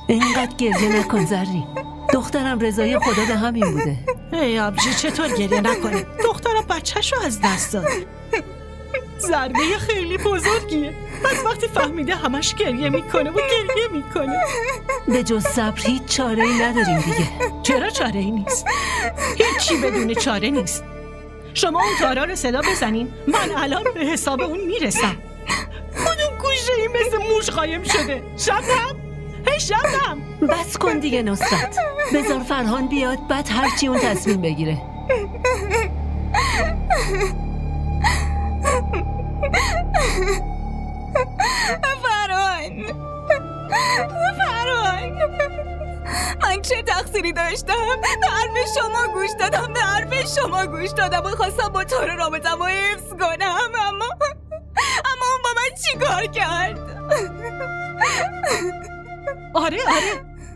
اینقدر گریه نکن زرین. دخترم رضای خدا به همین بوده. ای آبجی چطور گریه نکنه؟ دخترم بچه‌شو از دست داد. ضربه خیلی بزرگیه. از وقتی فهمیده همش گریه میکنه و گریه میکنه. به جز صبر هیچ چاره‌ای نداریم دیگه. چرا چاره‌ای نیست؟ هیچی بدون چاره نیست. شما اون تارا رو صدا بزنین، من الان به حساب اون میرسم. کدوم گوشه‌ای مثل موش قایم شده؟ شبنم؟ هی شبنم! بس کن دیگه نصرت. بذار فرهان بیاد بعد هرچی اون تصمیم بگیره. فرهان من چه تقصیری داشتم؟ به حرف شما گوش دادم، به حرف شما گوش دادم و خواستم با تو رو رابطم و حفظ کنم، اما اون با من چی کار کرد؟ آره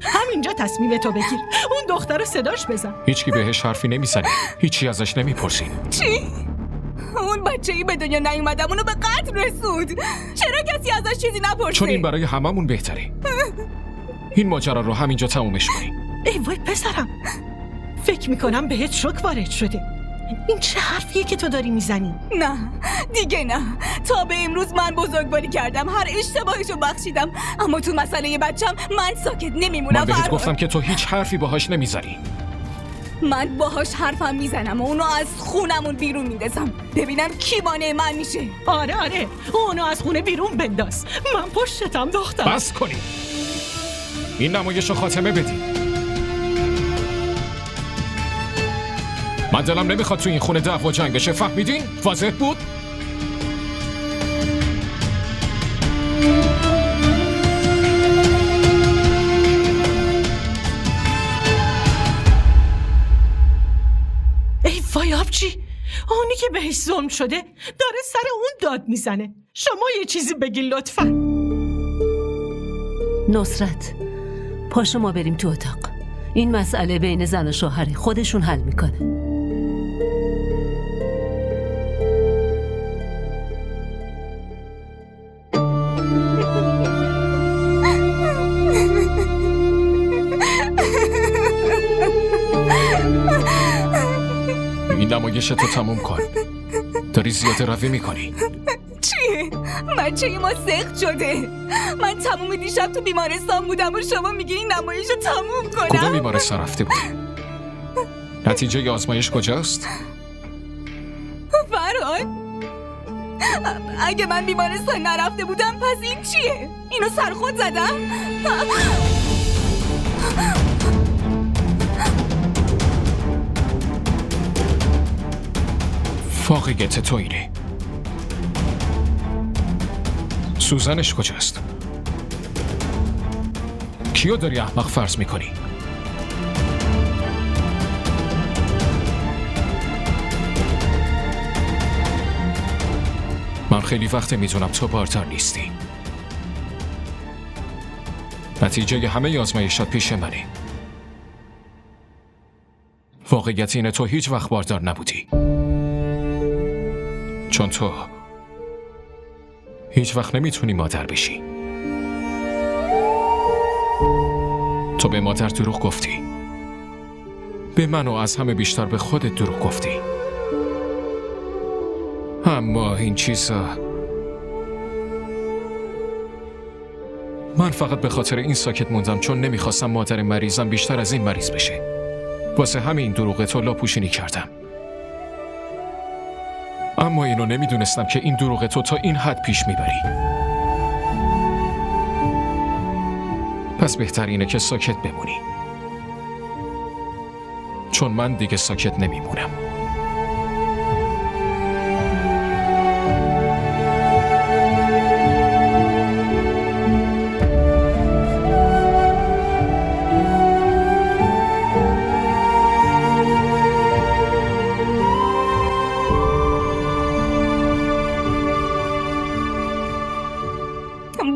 همینجا تصمیم تو بگیر. اون دختر رو صداش بزن. هیچکی بهش حرفی نمیزنه، هیچی ازش نمیپرسین. چی؟ اون بچه‌ای به دنیا نیومدم اونو به قتل رسود. چرا کسی ازش چیزی نپرسید؟ چون این برای هممون بهتره. این ماجرا رو همینجا تمومش کنیم. ای وای پسرم، فکر میکنم بهت شوک وارد شده. این چه حرفیه که تو داری میزنی؟ نه دیگه نه. تا به امروز من بزرگواری کردم، هر اشتباهشو بخشیدم، اما تو مسئله بچم من ساکت نمیمونم. من بهت گفتم که تو هیچ حرفی باهاش نمیزنی. من باهاش حرفم میزنم و اونو از خونمون بیرون میندازم، ببینم کی مانع من میشه. آره اونو از خونه بیرون بنداز. من پشتم دختر. بس کنی. این نمایش رو خاتمه بدی. من دلم نمیخواد تو این خونه دعوا جنگ بشه، فهمیدین؟ واضح بود؟ ای وای آبجی، اونی که بهش ظلم شده داره سر اون داد میزنه. شما یه چیزی بگین لطفا. نصرت پاشو ما بریم تو اتاق. این مسئله بین زن و شوهری، خودشون حل میکنه. این نمایشتو تموم کن. داری زیاده روی میکنی. چیه؟ بچه ما سخت شده. من تموم دیشب تو بیمارستان بودم و شما میگی این نمایش رو تموم کنم؟ کدوم بیمارستان رفته بودی؟ نتیجه آزمایش کجاست؟ فرهان، اگه من بیمارستان نرفته بودم پس این چیه؟ اینو سرخود زدم؟ واقعیت تو اینه. سوزنش کجاست؟ کیو داری احمق فرض میکنی؟ من خیلی وقت میدونم تو باردار نیستی. نتیجه همه آزمایشات پیش منه. واقعیت اینه تو هیچ وقت باردار نبودی. چون تو هیچ وقت نمیتونی مادر بشی. تو به مادر دروغ گفتی. به من و از همه بیشتر به خودت دروغ گفتی. اما این چیزا من فقط به خاطر این ساکت موندم چون نمیخواستم مادر مریضم بیشتر از این مریض بشه. واسه همین دروغ تو لاپوشینی کردم. اما اینو نمیدونستم که این دروغ تو تا این حد پیش میبری. پس بهتر اینه که ساکت بمونی. چون من دیگه ساکت نمیمونم.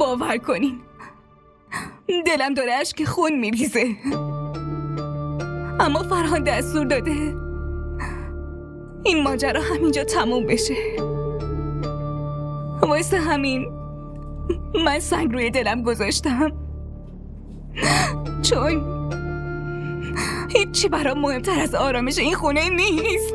باور کنین دلم داره اشک خون میریزه، اما فرهان دستور داده این ماجرا همینجا تموم بشه. واسه همین من سنگ روی دلم گذاشتم. چون هیچی برام مهمتر از آرامش این خونه نیست.